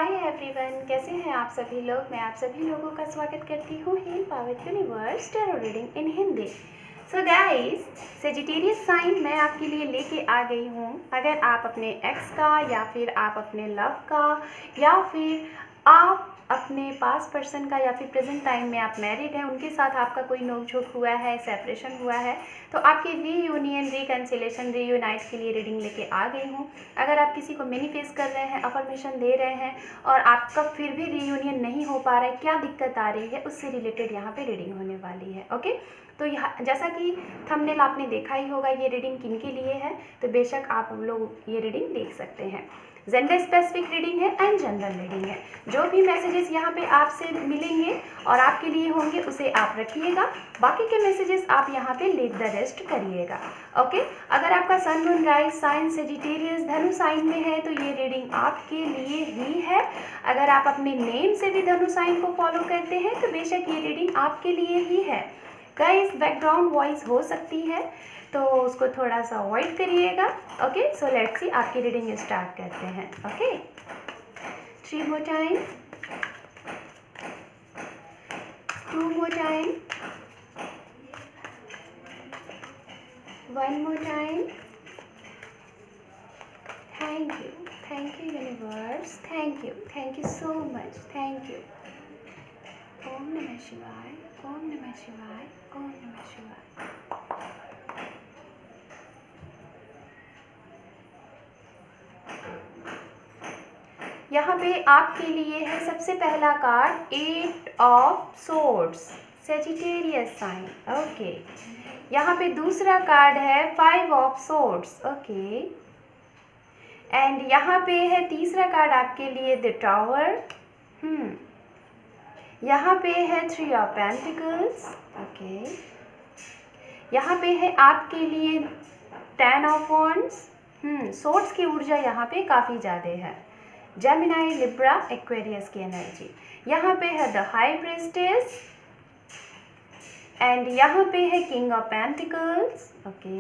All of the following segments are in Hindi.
हाय एवरीवन, कैसे हैं आप सभी लोग। मैं आप सभी लोगों का स्वागत करती हूँ heal power universe tarot reading in Hindi. So guys, Sagittarius sign मैं आपके लिए लेके आ गई हूँ। अगर आप अपने एक्स का या फिर आप अपने लव का या फिर आप अपने पास पर्सन का या फिर प्रेजेंट टाइम में आप मैरिड हैं, उनके साथ आपका कोई नोकझोंक हुआ है, सेपरेशन हुआ है, तो आपके रीयूनियन, रिकन्सिलेशन, रीयूनाइट के लिए रीडिंग लेके आ गई हूँ। अगर आप किसी को मैनिफेस्ट कर रहे हैं, अफर्मेशन दे रहे हैं और आपका फिर भी रीयूनियन नहीं हो पा रहा है, क्या दिक्कत आ रही है, उससे रिलेटेड यहाँ पे रीडिंग होने वाली है। ओके, तो यहाँ जैसा कि थंबनेल आपने देखा ही होगा, ये रीडिंग किन के लिए है, तो बेशक आप लोग ये रीडिंग देख सकते हैं। जेंडर स्पेसिफिक रीडिंग है एंड जनरल रीडिंग है। जो भी मैसेजेस यहाँ पे आपसे मिलेंगे और आपके लिए होंगे उसे आप रखिएगा, बाकी के मैसेजेस आप यहाँ पे लीव द रेस्ट करिएगा। ओके, अगर आपका सन, मून, राइज साइन सेजिटेरियस धनु साइन में है तो ये रीडिंग आपके लिए ही है। अगर आप अपने नेम से भी धनु साइन को फॉलो करते हैं तो बेशक ये रीडिंग आपके लिए ही है। गाइस, बैकग्राउंड वॉइस हो सकती है तो उसको थोड़ा सा अवॉइड करिएगा। ओके, सो लेट्स सी, आपकी रीडिंग स्टार्ट करते हैं। Okay, 3 more time, 2 more time, 1 more time. Thank you universe, thank you so much, thank you. ओम नमः शिवाय, ओम नमः शिवाय, ओम नमः शिवाय। यहाँ पे आपके लिए है सबसे पहला card 8 of swords, Sagittarius sign. Okay, यहाँ पे दूसरा कार्ड है 5 ऑफ सोर्ड्स। ओके, एंड यहाँ पे है तीसरा कार्ड आपके लिए द टावर। यहाँ पे है 3 ऑफ पेंटिकल्स। ओके, यहाँ पे है आपके लिए 10 ऑफ वॉन्ड्स। सोर्ड्स की ऊर्जा यहाँ पे काफ़ी ज़्यादा है। जेमिनाई, लिब्रा, एक्वेरियस की एनर्जी। यहाँ पे है द हाई प्रीस्टेस एंड यहाँ पे है किंग ऑफ पेंटिकल्स। ओके,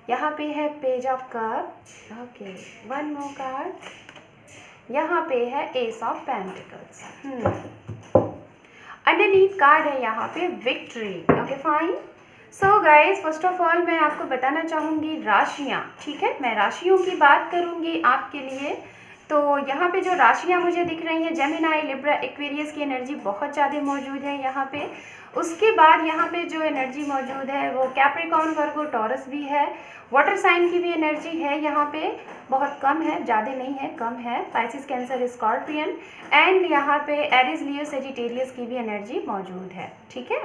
यहाँ पे है page of cup. Okay, 1 more card. यहाँ पे है S of pentacles. Underneath card है यहाँ पे victory. Okay fine. So guys, first of all मैं आपको बताना चाहूँगी राशियाँ, ठीक है। मैं राशियों की बात करूँगी आपके लिए। तो यहाँ पे जो राशियाँ मुझे दिख रही हैं, जेमिनाई, लिब्रा, एक्वेरियस की एनर्जी बहुत ज़्यादा मौजूद है यहाँ पे। उसके बाद यहाँ पे जो एनर्जी मौजूद है वो कैप्रिकॉर्न, वर्गो, टॉरस भी है। वाटर साइन की भी एनर्जी है यहाँ पे, बहुत कम है, ज़्यादा नहीं है, कम है। पाइसिस, कैंसर, स्कॉर्पियन एंड यहाँ पे एरिस, लियो, सेजिटेरियस की भी एनर्जी मौजूद है, ठीक है।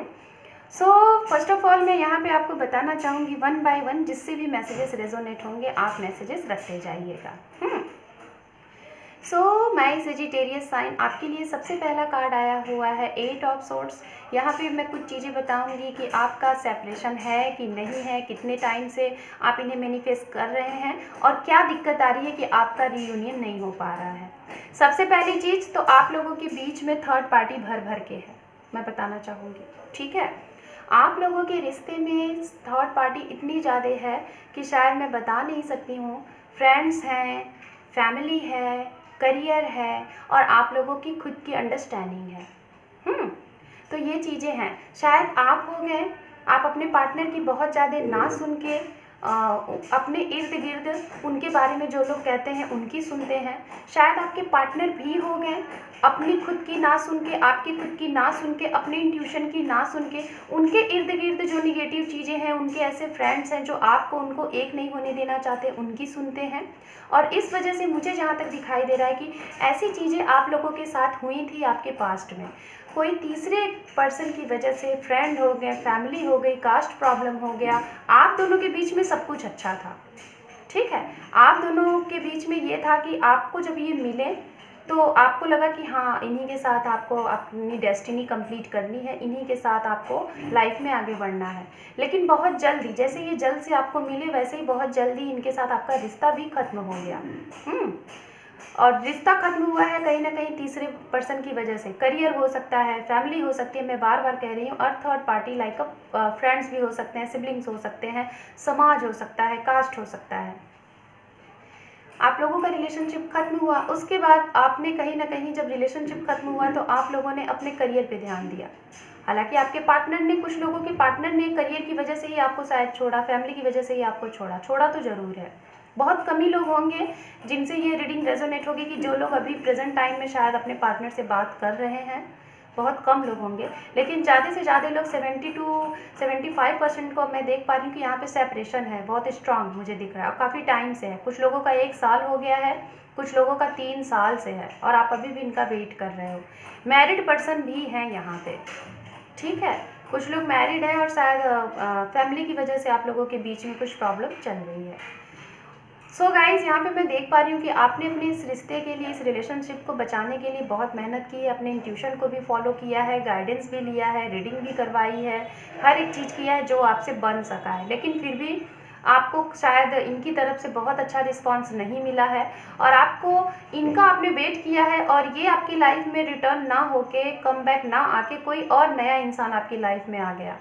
सो फर्स्ट ऑफ ऑल मैं यहाँ पे आपको बताना चाहूँगी 1 बाय 1, जिससे भी मैसेजेस रेजोनेट होंगे आप मैसेजेस रखते जाइएगा। सो माय सेजिटेरियस साइन, आपके लिए सबसे पहला कार्ड आया हुआ है 8 ऑफ सोर्ड्स। यहाँ पे मैं कुछ चीज़ें बताऊंगी कि आपका सेपरेशन है कि नहीं है, कितने टाइम से आप इन्हें मैनिफेस्ट कर रहे हैं और क्या दिक्कत आ रही है कि आपका रीयूनियन नहीं हो पा रहा है। सबसे पहली चीज़ तो आप लोगों के बीच में थर्ड पार्टी भर भर के है, मैं बताना चाहूँगी, ठीक है। आप लोगों के रिश्ते में थर्ड पार्टी इतनी ज़्यादा है कि शायद मैं बता नहीं सकती हूँ। फ्रेंड्स हैं, फैमिली है, करियर है और आप लोगों की खुद की अंडरस्टैंडिंग है। तो ये चीज़ें हैं। शायद आप हो गए, आप अपने पार्टनर की बहुत ज़्यादा ना सुन के अपने इर्द गिर्द उनके बारे में जो लोग कहते हैं उनकी सुनते हैं। शायद आपके पार्टनर भी हो गए, अपनी खुद की ना सुन के, आपकी खुद की ना सुन के, अपने इंट्यूशन की ना सुन के, उनके इर्द गिर्द जो निगेटिव चीज़ें हैं, उनके ऐसे फ्रेंड्स हैं जो आपको उनको एक नहीं होने देना चाहते, उनकी सुनते हैं। और इस वजह से मुझे जहाँ तक दिखाई दे रहा है कि ऐसी चीज़ें आप लोगों के साथ हुई थी आपके पास्ट में। कोई तीसरे पर्सन की वजह से, फ्रेंड हो गए, फैमिली हो गई, कास्ट प्रॉब्लम हो गया, आप दोनों के बीच में सब कुछ अच्छा था, ठीक है। आप दोनों के बीच में ये था कि आपको जब ये मिले तो आपको लगा कि हाँ, इन्हीं के साथ आपको अपनी डेस्टिनी कंप्लीट करनी है, इन्हीं के साथ आपको लाइफ में आगे बढ़ना है। लेकिन बहुत जल्दी, जैसे ये जल्द से आपको मिले वैसे ही बहुत जल्दी इनके साथ आपका रिश्ता भी खत्म हो गया। और रिश्ता खत्म हुआ है कहीं ना कहीं तीसरे पर्सन की वजह से। करियर हो सकता है, फैमिली हो सकती है, मैं बार बार कह रही हूँ, और थर्ड पार्टी लाइक फ्रेंड्स भी हो सकते हैं, सिबलिंग्स हो सकते हैं, समाज हो सकता है, कास्ट हो सकता है। आप लोगों का रिलेशनशिप खत्म हुआ, उसके बाद आपने कहीं ना कहीं जब रिलेशनशिप खत्म हुआ तो आप लोगों ने अपने करियर पे ध्यान दिया। हालांकि आपके पार्टनर ने, कुछ लोगों के पार्टनर ने करियर की वजह से ही आपको शायद छोड़ा, फैमिली की वजह से ही आपको छोड़ा तो ज़रूर है। बहुत कम ही लोग होंगे जिनसे ये रीडिंग रेजोनेट होगी, कि जो लोग अभी प्रेजेंट टाइम में शायद अपने पार्टनर से बात कर रहे हैं, बहुत कम लोग होंगे। लेकिन ज़्यादा से ज़्यादा लोग 70 to 75% को मैं देख पा रही हूँ कि यहाँ पे सेपरेशन है, बहुत स्ट्रांग मुझे दिख रहा है, और काफ़ी टाइम से है। कुछ लोगों का 1 साल हो गया है, कुछ लोगों का 3 साल से है, और आप अभी भी इनका वेट कर रहे हो। मैरिड पर्सन भी हैं यहाँ पे, ठीक है, कुछ लोग मैरिड हैं और शायद फैमिली की वजह से आप लोगों के बीच में कुछ प्रॉब्लम चल रही है। सो गाइज, यहाँ पे मैं देख पा रही हूँ कि आपने अपने इस रिश्ते के लिए, इस रिलेशनशिप को बचाने के लिए बहुत मेहनत की है, अपने इंट्यूशन को भी फॉलो किया है, गाइडेंस भी लिया है, रीडिंग भी करवाई है, हर एक चीज़ किया है जो आपसे बन सका है। लेकिन फिर भी आपको शायद इनकी तरफ से बहुत अच्छा रिस्पॉन्स नहीं मिला है, और आपको इनका आपने वेट किया है, और ये आपकी लाइफ में रिटर्न ना होके, कम बैक ना आके कोई और नया इंसान आपकी लाइफ में आ गया।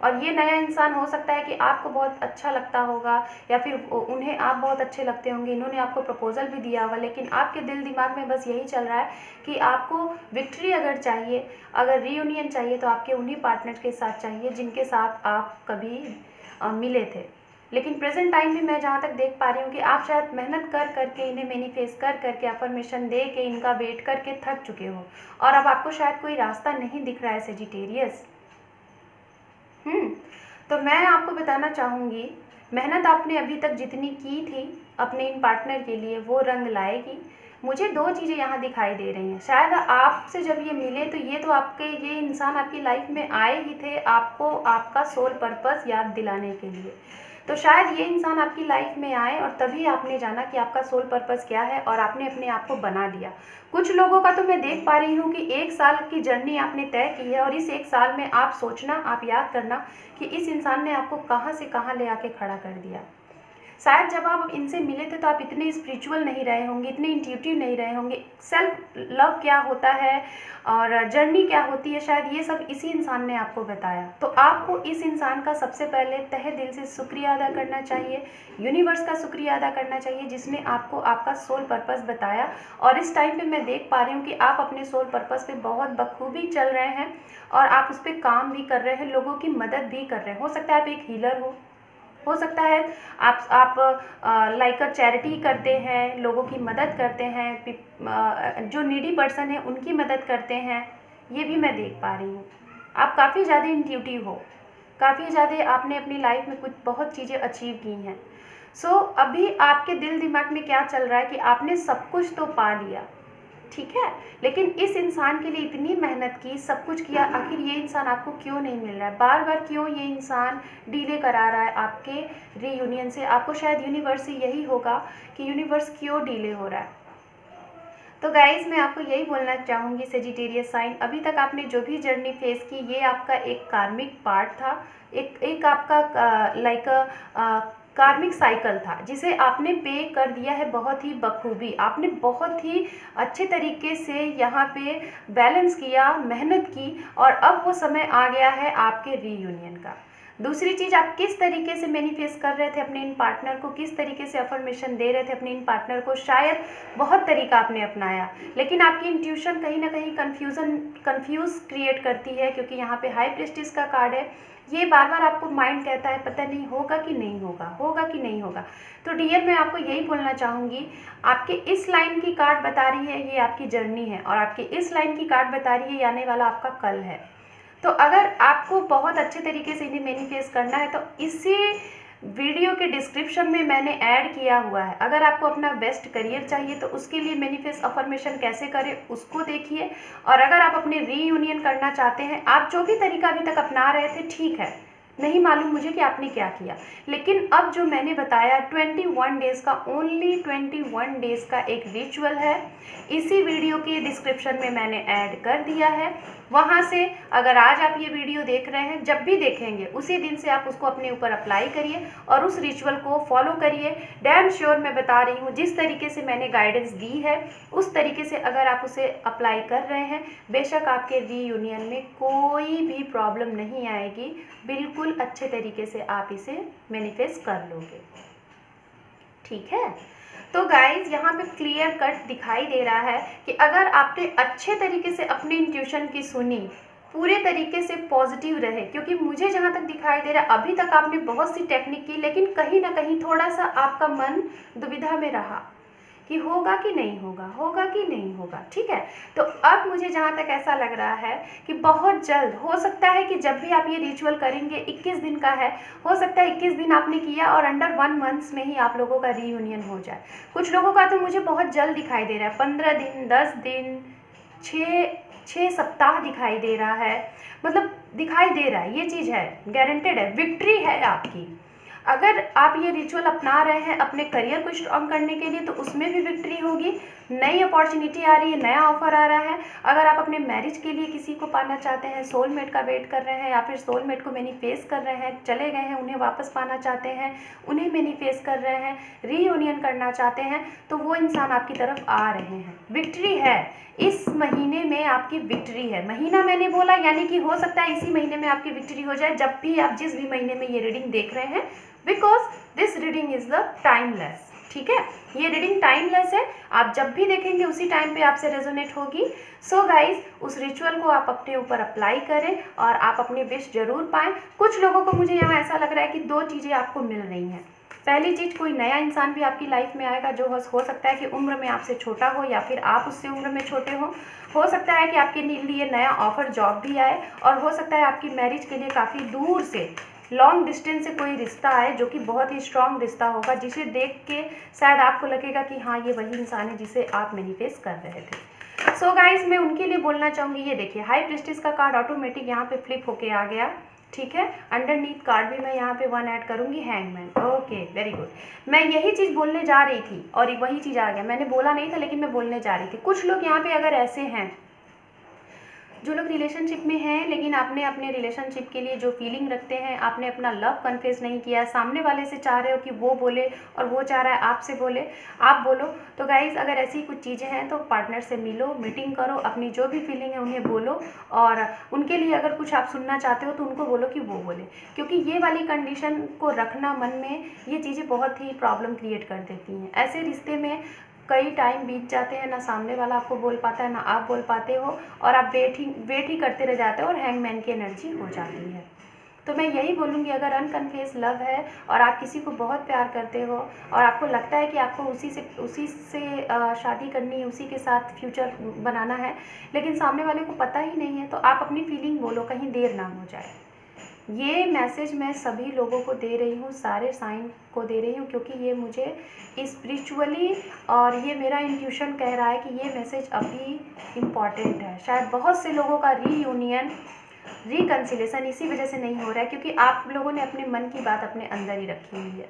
और ये नया इंसान हो सकता है कि आपको बहुत अच्छा लगता होगा, या फिर उन्हें आप बहुत अच्छे लगते होंगे, इन्होंने आपको प्रपोजल भी दिया होगा, लेकिन आपके दिल दिमाग में बस यही चल रहा है कि आपको विक्ट्री अगर चाहिए, अगर रीयूनियन चाहिए, तो आपके उन्हीं पार्टनर के साथ चाहिए जिनके साथ आप कभी मिले थे। लेकिन प्रेजेंट टाइम में मैं जहाँ तक देख पा रही हूँ कि आप शायद मेहनत कर करके, इन्हें मैनिफेस्ट कर करके, अफर्मेशन दे के, इनका वेट करके थक चुके हो, और अब आपको शायद कोई रास्ता नहीं दिख रहा है सेजिटेरियस। तो मैं आपको बताना चाहूँगी, मेहनत आपने अभी तक जितनी की थी अपने इन पार्टनर के लिए, वो रंग लाएगी। मुझे 2 चीज़ें यहाँ दिखाई दे रही हैं। शायद आपसे जब ये मिले तो ये तो आपके, ये इंसान आपकी लाइफ में आए ही थे आपको आपका सोल पर्पस याद दिलाने के लिए। तो शायद ये इंसान आपकी लाइफ में आए और तभी आपने जाना कि आपका सोल पर्पस क्या है, और आपने अपने आप को बना दिया। कुछ लोगों का तो मैं देख पा रही हूँ कि 1 साल की जर्नी आपने तय की है, और इस 1 साल में आप सोचना, आप याद करना कि इस इंसान ने आपको कहाँ से कहाँ ले आके खड़ा कर दिया। शायद जब आप इनसे मिले थे तो आप इतने स्पिरिचुअल नहीं रहे होंगे, इतने इंट्यूटिव नहीं रहे होंगे, सेल्फ लव क्या होता है और जर्नी क्या होती है, शायद ये सब इसी इंसान ने आपको बताया। तो आपको इस इंसान का सबसे पहले तहे दिल से शुक्रिया अदा करना चाहिए, यूनिवर्स का शुक्रिया अदा करना चाहिए, जिसने आपको आपका सोल पर्पस बताया। और इस टाइम पे मैं देख पा रही हूँ कि आप अपने सोल पर्पस पे बहुत बखूबी चल रहे हैं, और आप उस पर काम भी कर रहे हैं, लोगों की मदद भी कर रहे हैं। हो सकता है आप एक हीलर हो सकता है आप लाइक चैरिटी करते हैं, लोगों की मदद करते हैं, जो नीडी पर्सन है उनकी मदद करते हैं, ये भी मैं देख पा रही हूँ। आप काफ़ी ज़्यादा इंट्यूटिव हो, काफ़ी ज़्यादा आपने अपनी लाइफ में कुछ बहुत चीज़ें अचीव की हैं। सो अभी आपके दिल दिमाग में क्या चल रहा है कि आपने सब कुछ तो पा लिया, ठीक है, लेकिन इस इंसान के लिए इतनी मेहनत की, सब कुछ किया, आखिर ये इंसान आपको क्यों नहीं मिल रहा है? बार बार क्यों ये इंसान डिले करा रहा है आपके रीयूनियन से? आपको शायद यूनिवर्स से यही होगा कि यूनिवर्स क्यों डिले हो रहा है। तो गाइज, मैं आपको यही बोलना चाहूँगी सेजिटेरियस साइन, अभी तक आपने जो भी जर्नी फेस की, ये आपका एक कार्मिक पार्ट था, एक आपका लाइक कार्मिक साइकिल था, जिसे आपने पे कर दिया है बहुत ही बखूबी। आपने बहुत ही अच्छे तरीके से यहाँ पे बैलेंस किया, मेहनत की, और अब वो समय आ गया है आपके रीयूनियन का। दूसरी चीज़, आप किस तरीके से मैनिफेस्ट कर रहे थे अपने इन पार्टनर को, किस तरीके से अफर्मेशन दे रहे थे अपने इन पार्टनर को, शायद बहुत तरीका आपने अपनाया, लेकिन आपकी इंट्यूशन कहीं ना कहीं कंफ्यूज क्रिएट करती है, क्योंकि यहाँ पे हाई प्रीस्टिस का कार्ड है। ये बार बार आपको माइंड कहता है पता नहीं होगा कि नहीं होगा, होगा कि नहीं होगा। तो डियर, मैं आपको यही बोलना चाहूँगी, आपके इस लाइन की कार्ड बता रही है ये आपकी जर्नी है, और आपके इस लाइन की कार्ड बता रही है ये आने वाला आपका कल है। तो अगर आपको बहुत अच्छे तरीके से इन्हें मैनिफेस्ट करना है तो इसी वीडियो के डिस्क्रिप्शन में मैंने ऐड किया हुआ है। अगर आपको अपना बेस्ट करियर चाहिए तो उसके लिए मैनिफेस्ट अफर्मेशन कैसे करें उसको देखिए, और अगर आप अपने रीयूनियन करना चाहते हैं, आप जो भी तरीका अभी तक अपना रहे थे ठीक है, नहीं मालूम मुझे कि आपने क्या किया, लेकिन अब जो मैंने बताया 21 डेज़ का, ओनली 21 डेज़ का एक रिचुअल है, इसी वीडियो के डिस्क्रिप्शन में मैंने ऐड कर दिया है। वहाँ से अगर आज आप ये वीडियो देख रहे हैं, जब भी देखेंगे उसी दिन से आप उसको अपने ऊपर अप्लाई करिए और उस रिचुअल को फॉलो करिए। डैम श्योर मैं बता रही हूँ, जिस तरीके से मैंने गाइडेंस दी है उस तरीके से अगर आप उसे अप्लाई कर रहे हैं, बेशक आपके रीयूनियन में कोई भी प्रॉब्लम नहीं आएगी, बिल्कुल अच्छे तरीके से आप इसे मैनिफेस्ट कर लोगे, ठीक है। तो गाइज यहाँ पे क्लियर कट दिखाई दे रहा है कि अगर आपने अच्छे तरीके से अपनी इंट्यूशन की सुनी, पूरे तरीके से पॉजिटिव रहे, क्योंकि मुझे जहाँ तक दिखाई दे रहा है अभी तक आपने बहुत सी टेक्निक की, लेकिन कहीं ना कहीं थोड़ा सा आपका मन दुविधा में रहा कि होगा कि नहीं होगा, होगा कि नहीं होगा। ठीक है, तो अब मुझे जहाँ तक ऐसा लग रहा है कि बहुत जल्द हो सकता है कि जब भी आप ये रिचुअल करेंगे, 21 दिन का है, हो सकता है 21 दिन आपने किया और अंडर 1 मंथ में ही आप लोगों का रीयूनियन हो जाए। कुछ लोगों का तो मुझे बहुत जल्द दिखाई दे रहा है, 15 दिन, 10 दिन, 6 सप्ताह दिखाई दे रहा है, मतलब दिखाई दे रहा है, ये चीज़ है, गारंटेड है, विक्ट्री है आपकी। अगर आप ये रिचुअल अपना रहे हैं अपने करियर को स्ट्रॉन्ग करने के लिए तो उसमें भी विक्ट्री होगी। नई अपॉर्चुनिटी आ रही है, नया ऑफर आ रहा है। अगर आप अपने मैरिज के लिए किसी को पाना चाहते हैं, सोलमेट का वेट कर रहे हैं या फिर सोलमेट को मैनिफेस्ट कर रहे हैं, चले गए हैं उन्हें वापस पाना चाहते हैं, उन्हें मैनिफेस्ट कर रहे हैं, रीयूनियन करना चाहते हैं, तो वो इंसान आपकी तरफ आ रहे हैं। विक्ट्री है, इस महीने में आपकी विक्ट्री है। महीना मैंने बोला यानी कि हो सकता है इसी महीने में आपकी विक्ट्री हो जाए, जब भी आप जिस भी महीने में ये रीडिंग देख रहे हैं, because this reading is the timeless. ठीक है, ये रीडिंग टाइमलेस है, आप जब भी देखेंगे उसी टाइम पे आपसे रेजोनेट होगी। सो गाइज, उस रिचुअल को आप अपने ऊपर अप्लाई करें और आप अपनी विश जरूर पाएं। कुछ लोगों को मुझे यहाँ ऐसा लग रहा है कि 2 चीज़ें आपको मिल रही हैं। पहली चीज़, कोई नया इंसान भी आपकी लाइफ में आएगा जो हो सकता है कि उम्र में आपसे छोटा हो या फिर आप उससे उम्र में छोटे हो सकता है कि आपके लिए नया ऑफर जॉब भी आए, और हो सकता है आपकी मैरिज के लिए काफ़ी दूर से, लॉन्ग डिस्टेंस से कोई रिश्ता आए जो कि बहुत ही स्ट्रॉन्ग रिश्ता होगा, जिसे देख के शायद आपको लगेगा कि हाँ ये वही इंसान है जिसे आप मैनिफेस्ट कर रहे थे। सो गाइज, मैं उनके लिए बोलना चाहूँगी, ये देखिए हाई प्रीस्टेस का कार्ड ऑटोमेटिक यहाँ पे फ्लिप होके आ गया। ठीक है, अंडरनीथ कार्ड भी मैं यहाँ पे 1 ऐड करूँगी, हैंगमैन। Okay, very good. मैं यही चीज़ बोलने जा रही थी और वही चीज़ आ गया, मैंने बोला नहीं था लेकिन मैं बोलने जा रही थी। कुछ लोग यहाँ पे अगर ऐसे हैं जो लोग रिलेशनशिप में हैं, लेकिन आपने अपने रिलेशनशिप के लिए जो फीलिंग रखते हैं, आपने अपना लव कन्फेस नहीं किया, सामने वाले से चाह रहे हो कि वो बोले और वो चाह रहा है आपसे बोले, आप बोलो, तो गाइज़ अगर ऐसी कुछ चीज़ें हैं तो पार्टनर से मिलो, मीटिंग करो, अपनी जो भी फीलिंग है उन्हें बोलो, और उनके लिए अगर कुछ आप सुनना चाहते हो तो उनको बोलो कि वो बोले, क्योंकि ये वाली कंडीशन को रखना मन में, ये चीज़ें बहुत ही प्रॉब्लम क्रिएट कर देती हैं। ऐसे रिश्ते में कई टाइम बीत जाते हैं, ना सामने वाला आपको बोल पाता है ना आप बोल पाते हो, और आप वेट ही करते रह जाते हो और हैंगमैन की एनर्जी हो जाती है। तो मैं यही बोलूँगी, अगर अनकन्फेस लव है और आप किसी को बहुत प्यार करते हो और आपको लगता है कि आपको उसी से शादी करनी है, उसी के साथ फ्यूचर बनाना है, लेकिन सामने वाले को पता ही नहीं है, तो आप अपनी फीलिंग बोलो, कहीं देर ना हो जाए। ये मैसेज मैं सभी लोगों को दे रही हूँ, सारे साइन को दे रही हूँ, क्योंकि ये मुझे स्पिरिचुअली और ये मेरा इंट्यूशन कह रहा है कि ये मैसेज अभी इम्पॉर्टेंट है। शायद बहुत से लोगों का रीयूनियन, रिकन्सिलेशन इसी वजह से नहीं हो रहा है क्योंकि आप लोगों ने अपने मन की बात अपने अंदर ही रखी हुई है।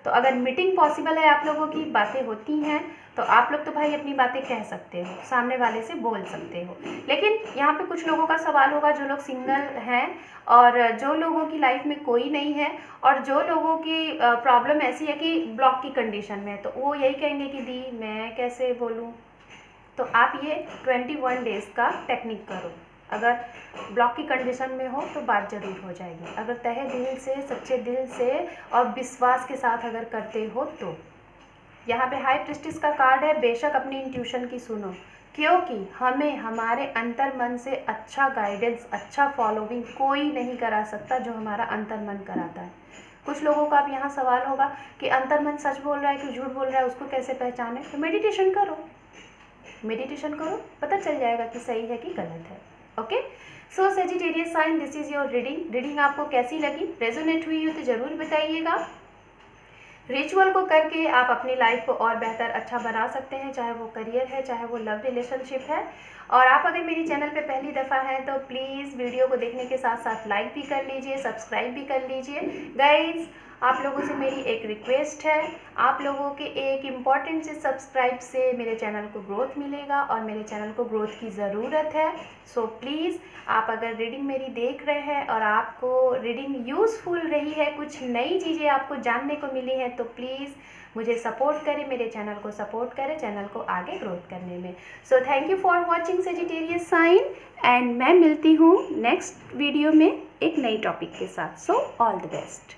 तो अगर मीटिंग पॉसिबल है, आप लोगों की बातें होती हैं, तो आप लोग तो भाई अपनी बातें कह सकते हो, सामने वाले से बोल सकते हो। लेकिन यहाँ पे कुछ लोगों का सवाल होगा जो लोग सिंगल हैं और जो लोगों की लाइफ में कोई नहीं है, और जो लोगों की प्रॉब्लम ऐसी है कि ब्लॉक की कंडीशन में है, तो वो यही कहेंगे कि दी मैं कैसे बोलूँ। तो आप ये 21 डेज़ का टेक्निक करो। अगर ब्लॉक की कंडीशन में हो तो बात ज़रूर हो जाएगी। अगर तहे दिल से, सच्चे दिल से और विश्वास के साथ अगर करते हो तो। यहाँ पे हाई प्रीस्टेस का कार्ड है, बेशक अपनी इंट्यूशन की सुनो, क्योंकि हमें हमारे अंतर मन से अच्छा गाइडेंस, अच्छा फॉलोइंग कोई नहीं करा सकता जो हमारा अंतर मन कराता है। कुछ लोगों का अब यहाँ सवाल होगा कि अंतर मन सच बोल रहा है कि झूठ बोल रहा है, उसको कैसे पहचाने। तो मेडिटेशन करो, मेडिटेशन करो, पता चल जाएगा कि सही है कि गलत है। Okay, so Sagittarius sign, this is your reading. Reading आपको कैसी लगी, रेजोनेट हुई हो तो ज़रूर बताइएगा। रिचुअल को करके आप अपनी लाइफ को और बेहतर अच्छा बना सकते हैं, चाहे वो करियर है, चाहे वो लव रिलेशनशिप है। और आप अगर मेरी चैनल पे पहली दफ़ा हैं तो प्लीज़ वीडियो को देखने के साथ साथ लाइक भी कर लीजिए, सब्सक्राइब भी कर लीजिए। गाइज, आप लोगों से मेरी एक रिक्वेस्ट है, आप लोगों के एक इम्पॉर्टेंट से सब्सक्राइब से मेरे चैनल को ग्रोथ मिलेगा और मेरे चैनल को ग्रोथ की ज़रूरत है। सो प्लीज़, आप अगर रीडिंग मेरी देख रहे हैं और आपको रीडिंग यूज़फुल रही है, कुछ नई चीज़ें आपको जानने को मिली हैं, तो प्लीज़ मुझे सपोर्ट करें, मेरे चैनल को सपोर्ट करें, चैनल को आगे ग्रोथ करने में। So thank you for watching Sagittarius sign, and मैं मिलती हूँ नेक्स्ट वीडियो में एक नई टॉपिक के साथ। So all the best.